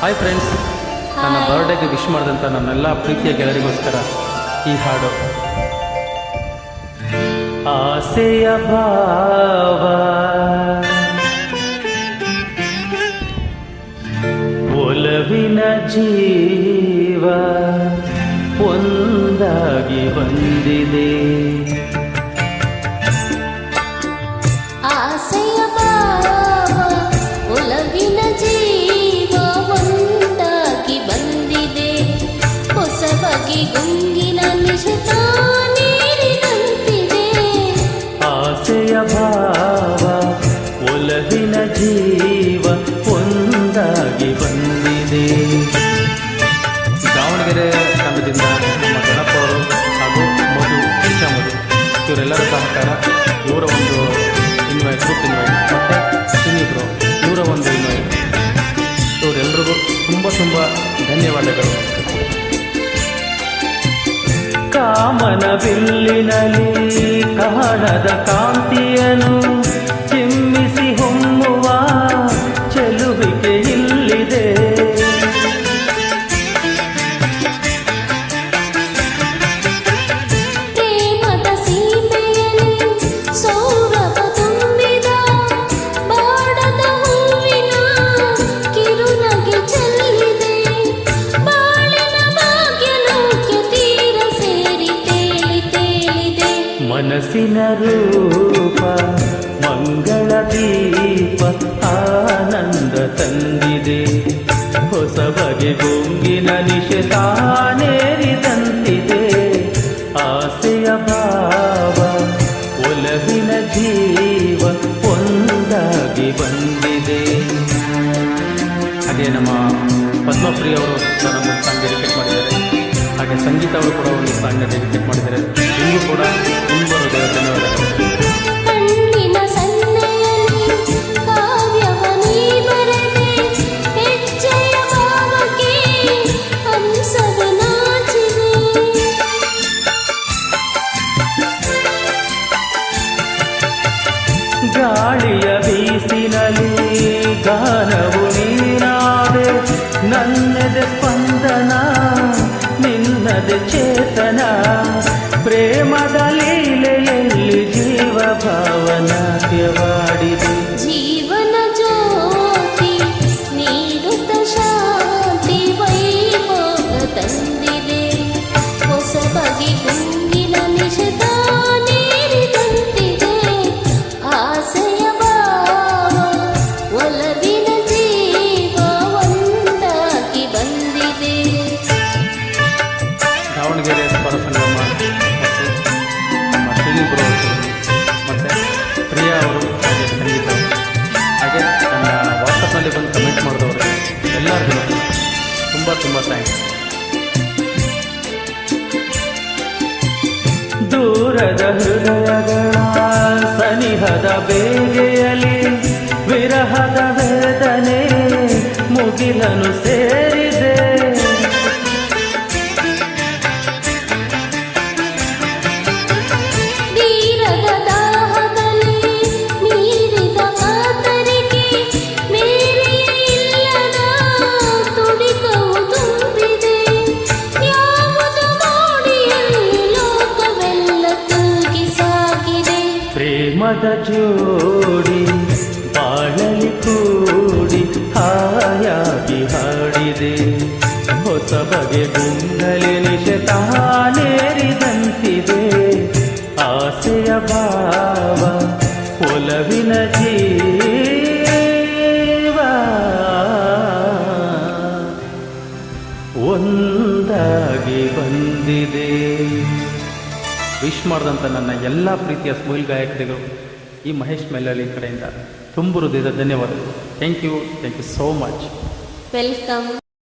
Hi friends, ನನ್ನ ಬರ್ಡೇಗೆ wish ಮಾಡಿದಂಥ ನನ್ನೆಲ್ಲ ಪ್ರೀತಿಯ ಗೆಳರಿಗೋಸ್ಕರ ಈ ಹಾಡು. ಆಸೆಯ ಭಾವ ಒಲವಿನ ಜೀವ ಒಂದಾಗಿ ಬಂದಿದೆ. ಆಸೆಯ ಭಾವ ಒಲವಿನ ಜೀವ ಒಂದಾಗಿ ಬಂದಿದೆ. ಹೊಸ ಬಗೆ ಗುಂಗಿನ ನಿಶತ ನೀರಿದಂತಿದೆ. ಆಸೆಯ ಭಾವ ಒಲವಿನ ಜೀವ ಒಂದಾಗಿ ಬಂದಿದೆ. ದಾವಣಗೆರೆ ತಂಡದಿಂದ ನಮ್ಮ ಗಣಪ ಅವರು ಹಾಗೂ ಮಧು ಮಧು ಇವರೆಲ್ಲರ ಸಹಕಾರ, ಇವರ ಒಂದು ಗ್ರೂಪ್ ಇನ್ವೈಟ್ ಮತ್ತು ಸಿನಿಬ್ರು ಇವರ ಒಂದು ಇನ್ವೈಟ್, ಇವರೆಲ್ಲರಿಗೂ ತುಂಬ ಧನ್ಯವಾದಗಳು. ಕಾಮನ ಬಿಲ್ಲಿನಲ್ಲಿ ಕಾಣದ ಕಾಂತಿಯನು ಚಿಮ್ಮಿಸಿ ಹೊಮ್ಮುವ ಚೆಲುವಿಕೆ ಇಲ್ಲಿದೆ. ಪ್ರೇಮದ ಸೀಮೆಯಲ್ಲಿ ಸೌರಭ ತುಂಬಿದ ಬಾಡದ ಹೂವಿನ ಕಿರುನಗೆ ಚೆಲ್ಲಿದೆ. ಬಾಳಿನ ಭಾಗ್ಯಲೋಕ್ಯ ತೀರ ಸೇರಿ ತೇಲಿದೆ. ಮನಸ್ಸಿನ ರೂಪ ಮಂಗಳ ದೀಪ ಆನಂದ ತಂದಿದೆ. ಹೊಸ ಬಗೆ ಗುಂಗಿನ ನಿಶೆ ತಾನೇರಿದಂತಿದೆ. ಆಸೆಯ ಭಾವ ಒಲವಿನ ಜೀವ ಒಂದಾಗಿ ಬಂದಿದೆ. ಹಾಗೆ ನಮ್ಮ ಪದ್ಮಪ್ರಿಯ ಅವರು ನಮ್ಮ ಸಾಂಗ್ ಡೆಡಿಕೇಟ್ ಮಾಡಿದ್ದಾರೆ. ಹಾಗೆ ಸಂಗೀತ ಅವರು ಕೂಡ ಒಂದು ಸಾಂಗ್ ಡೆಡಿಕೇಟ್ ಮಾಡಿದ್ದಾರೆ. ನಿಮಗೂ ಕೂಡ ತುಂಬ ಹೃದಯದ ಧನ್ಯವಾದಗಳು. ಕಣ್ಣಿನ ಸನ್ನೆಯಲ್ಲಿ ಕಾವ್ಯವನೀ ಬರೆದೆ. ಹೆಜ್ಜೆಯ ಭಾವಕ್ಕೆ ಹಂಸದ ನಾಚಿದೆ. ಗಾಳಿಯ ಬೀಸಿನಲ್ಲಿ ಗಾನವು ನೀನಾದೆ. ನನ್ನದೆ ಸ್ಪಂದನ ನಿನ್ನದೆ ಚೇತನ. ಪ್ರೇಮದ ಲೀಲೆಯಲ್ಲಿ ಜೀವ ಭಾವನಾಟ್ಯವಾಡಿದೆ. ಜೀವನ ಜ್ಯೋತಿ ನೀಡುತ್ತ ಶಾಂತಿ ವೈಭೋಗ ತಂದಿದೆ. ಹೊಸ ಬಗೆ ಗುಂಗಿನ ನಿಶತ ನೀರಿದಂತಿದೆ. ಆಸೆಯ ಭಾವ ಒಲವಿನ ಜೀವ ಒಂದಾಗಿ ಬಂದಿದೆ. ದಾವಣಗೆರೆ ಸ್ವರ ಸಂಗಮ ಮತ್ತು ನಮ್ಮ ಶ್ರೀನಿಬ್ರು ಮತ್ತು ಪ್ರಿಯಾ ಅವರು, ಹಾಗೆ ಸಂಗೀತ ಅವರು, ಹಾಗೆ ನನ್ನ ವಾಟ್ಸಪ್ನಲ್ಲಿ ಬಂದು ಕಮೆಂಟ್ ಮಾಡಿದವರು ಎಲ್ಲರಿಗೂ ತುಂಬ ಥ್ಯಾಂಕ್ಸ್. ದೂರದ ಹೃದಯಗಳ ಸನಿಹದ ಬೇಗೆಯಲ್ಲಿ ವಿರಹದ ವೇದನೆ ಮುಗಿಲನು ಸೇರಿದೆ. ತೀರದ ದಾಹದಲ್ಲಿ ನೀರಿದ ಕಾತರಿಕೆ ಮೇರೆಯೇ ಇಲ್ಲದ ತುಡಿಕವು ತುಂಬಿದೆ. ಯಾವುದು ಮೋಡಿಯಲ್ಲಿ ಲೋಕವೆಲ್ಲ ತೂಗಿ ಸಾಗಿದೆ. ಪ್ರೇಮದ ಜೋಡಿ ಬಾಳಲಿ ಕೂಡಿ ಹಾಯಾಗಿ ಹಾಡಿದೆ. ಹೊಸ ಬಗೆ ಗುಂಗಲಿ ನಿಶೆ ತಾನೇರಿದಂತಿದೆ. ಆಸೆಯ ಭಾವ ಒಲವಿನ ಜೀವ ಒಂದಾಗಿ ಬಂದಿದೆ. ವಿಶ್ ಮಾಡಿದಂಥ ನನ್ನ ಎಲ್ಲ ಪ್ರೀತಿಯ ಸ್ಮೈಲ್ ಗಾಯಕರಿಗೂ ಈ ಮಹೇಶ್ ಮೆಲ್ಲಳ್ಳಿ ಕಡೆಯಿಂದ ತುಂಬ ಹೃದಯದ ಧನ್ಯವಾದಗಳು. Thank you so much. Welcome.